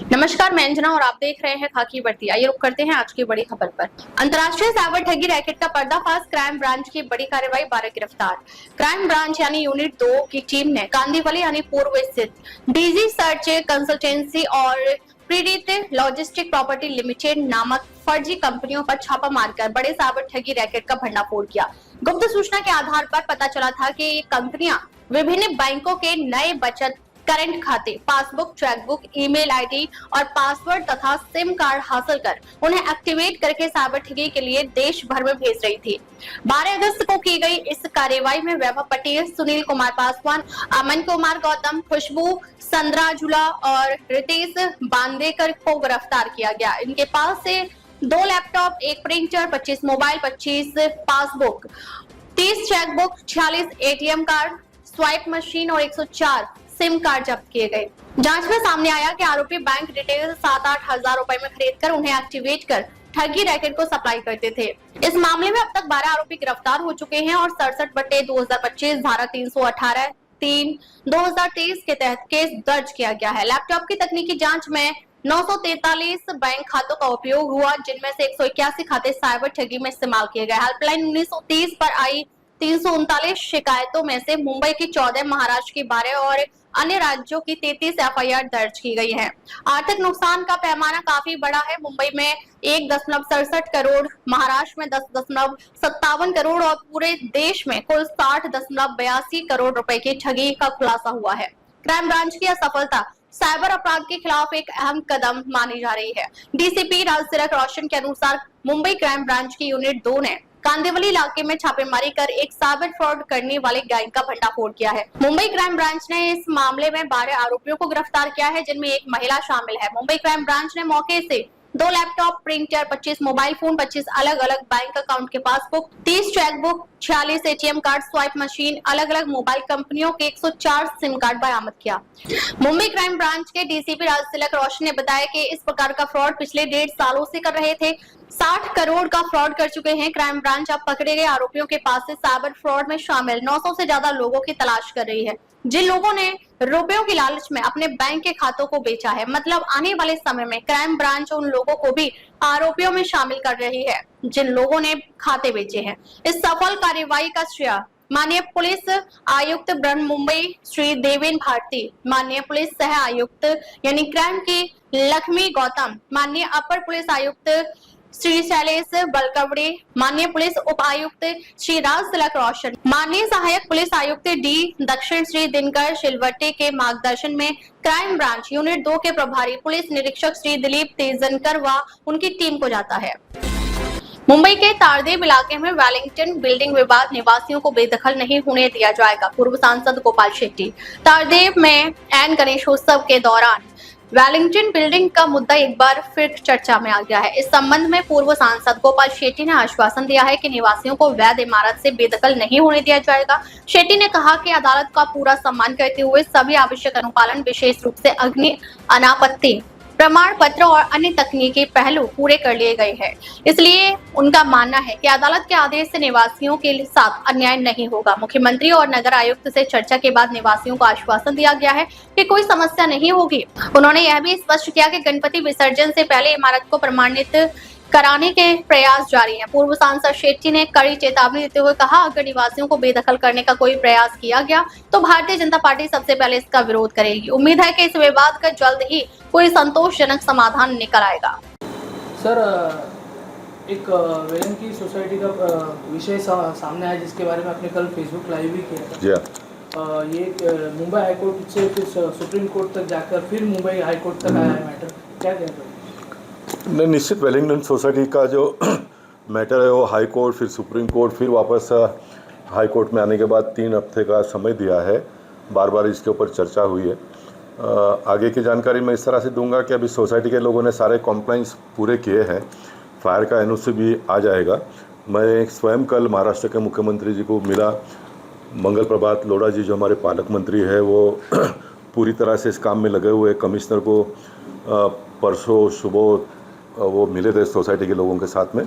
नमस्कार, मैं अंजना और आप देख रहे हैं खाकी वर्दी। आइए रुक करते हैं आज की बड़ी खबर पर। अंतर्राष्ट्रीय साइबर ठगी रैकेट का पर्दाफाश, क्राइम ब्रांच की बड़ी कार्रवाई, 12 गिरफ्तार। क्राइम ब्रांच यानी यूनिट 2 की टीम ने कांदीवली यानी पूर्व स्थित डीजी सर्च कंसल्टेंसी और प्रीडित लॉजिस्टिक प्रॉपर्टी लिमिटेड नामक फर्जी कंपनियों पर छापा मारकर बड़े साइबर ठगी रैकेट का भंडाफोड़ किया। गुप्त सूचना के आधार पर पता चला था कि ये कंपनियां विभिन्न बैंकों के नए बचत करंट खाते, पासबुक, चेकबुक, ईमेल आईडी और पासवर्ड तथा सिम कार्ड हासिल कर उन्हें एक्टिवेट करके साइबर ठगी के लिए देश भर में भेज रही थी। 12 अगस्त को की गई इस कार्रवाई में वैभव पटेल, सुनील कुमार पासवान, अमन कुमार गौतम, खुशबू संद्राजुला और रितेश बांदेकर को गिरफ्तार किया गया। इनके पास से 2 laptop, 1 printer, 25 mobile, 25 passbook, 30 chequebook, 46 ATM card, swipe machine और 104 सिम कार्ड जब्त किए गए। जांच में सामने आया कि आरोपी बैंक डिटेल 7-8 हजार रुपए में खरीदकर उन्हें एक्टिवेट कर ठगी रैकेट को सप्लाई करते थे। इस मामले में अब तक 12 आरोपी गिरफ्तार हो चुके हैं और 67/2025 धारा 318-3/2023 के तहत केस दर्ज किया गया है। लैपटॉप की तकनीकी जांच में 943 बैंक खातों का उपयोग हुआ, जिनमें से 181 खाते साइबर ठगी में इस्तेमाल किए गए। हेल्पलाइन 1930 पर आई 339 शिकायतों में से मुंबई की 14, महाराष्ट्र की 12 और अन्य राज्यों की 33 एफआईआर दर्ज की गई है। आर्थिक नुकसान का पैमाना काफी बड़ा है। मुंबई में 1.67 करोड़, महाराष्ट्र में 10.57 करोड़ और पूरे देश में कुल 60.82 करोड़ रुपए की ठगी का खुलासा हुआ है। क्राइम ब्रांच की सफलता साइबर अपराध के खिलाफ एक अहम कदम मानी जा रही है। डीसीपी राजतिलक रोशन के अनुसार मुंबई क्राइम ब्रांच की यूनिट 2 ने कांदिवली इलाके में छापेमारी कर एक साइबर फ्रॉड करने वाले गैंग का भंडाफोड़ किया है। मुंबई क्राइम ब्रांच ने इस मामले में 12 आरोपियों को गिरफ्तार किया है, जिनमें एक महिला शामिल है। मुंबई क्राइम ब्रांच ने मौके से 2 लैपटॉप, प्रिंटर, 25 मोबाइल फोन, 25 अलग अलग बैंक अकाउंट के passbook, 30 chequebook, 46 ATM card, swipe machine, अलग अलग मोबाइल कंपनियों के 104 सिम कार्ड बरामद किया। मुंबई क्राइम ब्रांच के डीसीपी राजतिलक रोशन ने बताया कि इस प्रकार का फ्रॉड पिछले 1.5 सालों से कर रहे थे। 60 करोड़ का फ्रॉड कर चुके हैं। क्राइम ब्रांच अब पकड़े गए आरोपियों के पास से साइबर फ्रॉड में शामिल 900 से ज्यादा लोगों की तलाश कर रही है, जिन लोगों ने रुपयों की लालच में अपने बैंक के खातों को बेचा है। मतलब आने वाले समय में क्राइम ब्रांच उन लोगों को भी आरोपियों में शामिल कर रही है जिन लोगों ने खाते बेचे हैं। इस सफल कार्रवाई का श्रेय माननीय पुलिस आयुक्त ब्रह्म मुंबई श्री देवेन भारती, माननीय पुलिस सह आयुक्त यानी क्राइम की लक्ष्मी गौतम, माननीय अपर पुलिस आयुक्त श्री शैलेश बलकवड़े, माननीय पुलिस उप आयुक्त श्री राजतिलक रोशन, माननीय सहायक पुलिस आयुक्त डी दक्षिण श्री दिनकर शिलवट्टे के मार्गदर्शन में क्राइम ब्रांच यूनिट 2 के प्रभारी पुलिस निरीक्षक श्री दिलीप तेजनकर व उनकी टीम को जाता है। मुंबई के तारदेव इलाके में वेलिंगटन बिल्डिंग विवाद निवासियों को बेदखल नहीं होने दिया जाएगा, पूर्व सांसद गोपाल शेट्टी। तारदेव में एन गणेशोत्सव के दौरान वेलिंगटन बिल्डिंग का मुद्दा एक बार फिर चर्चा में आ गया है। इस संबंध में पूर्व सांसद गोपाल शेट्टी ने आश्वासन दिया है कि निवासियों को वैध इमारत से बेदखल नहीं होने दिया जाएगा। शेट्टी ने कहा कि अदालत का पूरा सम्मान करते हुए सभी आवश्यक अनुपालन, विशेष रूप से अग्नि अनापत्ति प्रमाण पत्र और अन्य तकनीकी पहलू पूरे कर लिए गए हैं। इसलिए उनका मानना है कि अदालत के आदेश से निवासियों के साथ अन्याय नहीं होगा। मुख्यमंत्री और नगर आयुक्त से चर्चा के बाद निवासियों को आश्वासन दिया गया है कि कोई समस्या नहीं होगी। उन्होंने यह भी स्पष्ट किया कि गणपति विसर्जन से पहले इमारत को प्रमाणित कराने के प्रयास जारी हैं। पूर्व सांसद शेट्टी ने कड़ी चेतावनी देते हुए कहा, अगर निवासियों को बेदखल करने का कोई प्रयास किया गया तो भारतीय जनता पार्टी सबसे पहले इसका विरोध करेगी। उम्मीद है कि इस विवाद का जल्द ही कोई संतोषजनक समाधान निकल आएगा। सर, एक वेलन की सोसाइटी का विषय सामने आया, जिसके बारे में आपने कल फेसबुक लाइव भी किया था। जी। ये मुंबई हाईकोर्ट से फिर सुप्रीम कोर्ट तक जाकर फिर मुंबई हाईकोर्ट तक आया है मैटर, क्या कहते हैं? नहीं, निश्चित वेलिंगटन सोसाइटी का जो मैटर है वो हाई कोर्ट, फिर सुप्रीम कोर्ट, फिर वापस हाई कोर्ट में आने के बाद 3 हफ्ते का समय दिया है। बार बार इसके ऊपर चर्चा हुई है। आगे की जानकारी मैं इस तरह से दूंगा कि अभी सोसाइटी के लोगों ने सारे कॉम्प्लाइंस पूरे किए हैं, फायर का एनओसी भी आ जाएगा। मैं स्वयं कल महाराष्ट्र के मुख्यमंत्री जी को मिला। मंगल प्रभात लोढ़ा जी जो हमारे पालक मंत्री है वो पूरी तरह से इस काम में लगे हुए। कमिश्नर को परसों सुबह वो मिले थे सोसाइटी के लोगों के साथ में।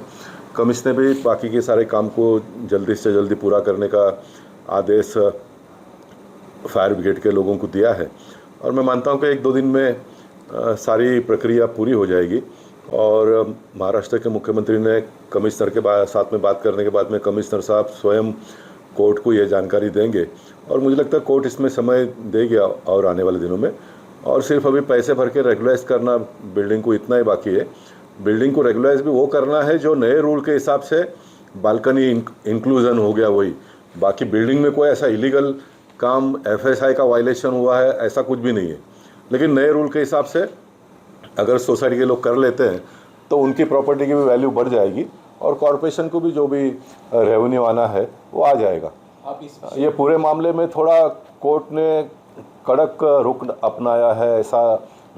कमिश्नर भी बाकी के सारे काम को जल्दी से जल्दी पूरा करने का आदेश फायर ब्रिगेड के लोगों को दिया है और मैं मानता हूं कि 1-2 दिन में सारी प्रक्रिया पूरी हो जाएगी और महाराष्ट्र के मुख्यमंत्री ने कमिश्नर के साथ में बात करने के बाद में कमिश्नर साहब स्वयं कोर्ट को ये जानकारी देंगे और मुझे लगता है कोर्ट इसमें समय देगी और आने वाले दिनों में। और सिर्फ अभी पैसे भर के रेगुलाइज करना बिल्डिंग को इतना ही बाकी है। बिल्डिंग को रेगुलाइज भी वो करना है जो नए रूल के हिसाब से बालकनी इंक्लूजन हो गया वही। बाकी बिल्डिंग में कोई ऐसा इलीगल काम FSI का वायलेशन हुआ है ऐसा कुछ भी नहीं है। लेकिन नए रूल के हिसाब से अगर सोसाइटी के लोग कर लेते हैं तो उनकी प्रॉपर्टी की भी वैल्यू बढ़ जाएगी और कॉरपोरेशन को भी जो भी रेवेन्यू आना है वो आ जाएगा। ये पूरे मामले में थोड़ा कोर्ट ने कड़क रुख अपनाया है ऐसा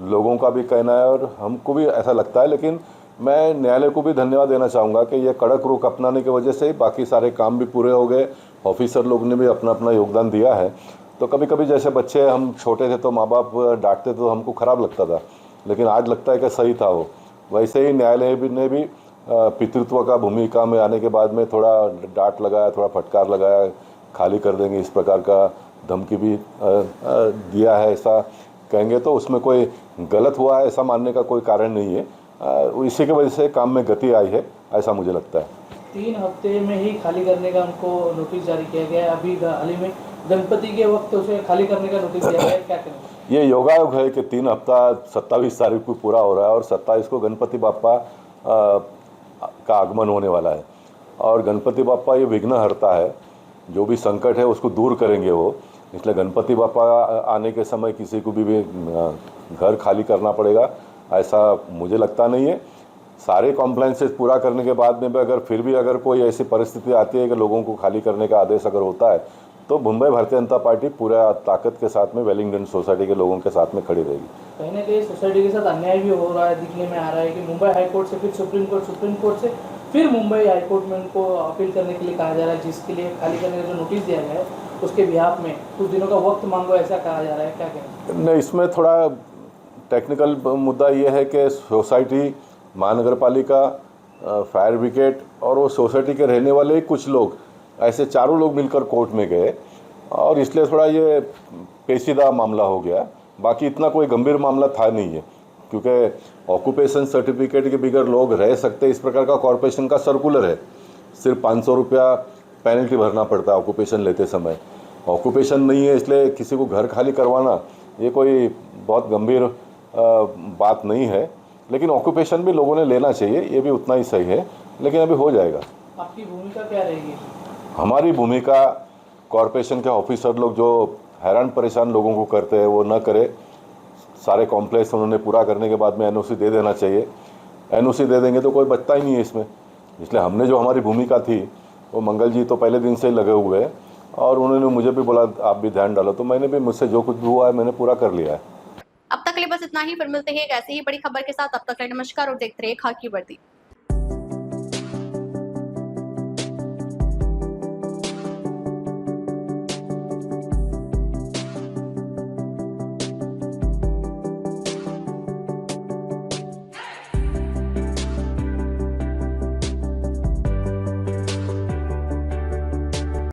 लोगों का भी कहना है और हमको भी ऐसा लगता है। लेकिन मैं न्यायालय को भी धन्यवाद देना चाहूँगा कि ये कड़क रुख अपनाने की वजह से ही बाकी सारे काम भी पूरे हो गए। ऑफिसर लोग ने भी अपना अपना योगदान दिया है। तो कभी कभी जैसे बच्चे हम छोटे थे तो माँ बाप डांटते तो हमको ख़राब लगता था, लेकिन आज लगता है कि सही था वो। वैसे ही न्यायालय ने भी पितृत्व का भूमिका में आने के बाद में थोड़ा डांट लगाया, थोड़ा फटकार लगाया, खाली कर देंगे इस प्रकार का धमकी भी दिया है। ऐसा कहेंगे तो उसमें कोई गलत हुआ है ऐसा मानने का कोई कारण नहीं है। इसी की वजह से काम में गति आई है ऐसा मुझे लगता है। 3 हफ्ते में ही खाली करने का उनको नोटिस जारी किया गया है। अभी हाल ही में गणपति के वक्त उसे खाली करने का नोटिस दिया गया है, क्या करेंगे? ये योगायोग है कि 3 हफ्ता 27 तारीख को पूरा हो रहा है और 27 को गणपति बापा का आगमन होने वाला है और गणपति बापा ये विघ्न हरता है, जो भी संकट है उसको दूर करेंगे वो। इसलिए गणपति बापा आने के समय किसी को भी घर खाली करना पड़ेगा ऐसा मुझे लगता नहीं है। सारे कॉम्प्लाइंसेस पूरा करने के बाद में भी अगर फिर भी अगर कोई ऐसी परिस्थिति आती है कि लोगों को खाली करने का आदेश अगर होता है तो मुंबई भारतीय जनता पार्टी पूरा ताकत के साथ में वेलिंगटन सोसाइटी के लोगों के साथ में खड़ी रहेगी। कहीं ना कहीं सोसाइटी के साथ अन्याय भी हो रहा है, दिखने में आ रहा है कि मुंबई हाईकोर्ट से फिर सुप्रीम कोर्ट से फिर मुंबई हाईकोर्ट में उनको अपील करने के लिए कहा जा रहा है, जिसके लिए खाली करने का जो नोटिस दिया गया है उसके बिहाफ में कुछ दिनों का वक्त मांगो ऐसा कहा जा रहा है, क्या कहें? नहीं, इसमें थोड़ा टेक्निकल मुद्दा ये है कि सोसाइटी, महानगर पालिका, फायर ब्रिगेड और वो सोसाइटी के रहने वाले कुछ लोग ऐसे चारों लोग मिलकर कोर्ट में गए और इसलिए थोड़ा ये पेचीदा मामला हो गया। बाकी इतना कोई गंभीर मामला था नहीं है, क्योंकि ऑक्यूपेशन सर्टिफिकेट के बगैर लोग रह सकते इस प्रकार का कॉर्पोरेशन का सर्कुलर है। सिर्फ 500 रुपया पेनल्टी भरना पड़ता है ऑक्यूपेशन लेते समय। ऑक्यूपेशन नहीं है इसलिए किसी को घर खाली करवाना ये कोई बहुत गंभीर बात नहीं है। लेकिन ऑक्यूपेशन भी लोगों ने लेना चाहिए, ये भी उतना ही सही है, लेकिन अभी हो जाएगा। आपकी भूमिका क्या रहेगी? हमारी भूमिका कॉरपोरेशन के ऑफिसर लोग जो हैरान परेशान लोगों को करते हैं वो न करे। सारे कॉम्प्लेक्स उन्होंने पूरा करने के बाद में NOC दे देना चाहिए। NOC दे देंगे तो कोई बचता ही नहीं है इसमें। इसलिए हमने जो हमारी भूमिका थी वो मंगल जी तो पहले दिन से ही लगे हुए हैं और उन्होंने मुझे भी बोला आप भी ध्यान डालो, तो मैंने भी मुझसे जो कुछ भी हुआ है मैंने पूरा कर लिया है। अब तक के लिए बस इतना ही, फिर मिलते हैं एक ऐसी ही बड़ी खबर के साथ। अब तक के लिए नमस्कार और देखते रहिए खाकी वर्दी।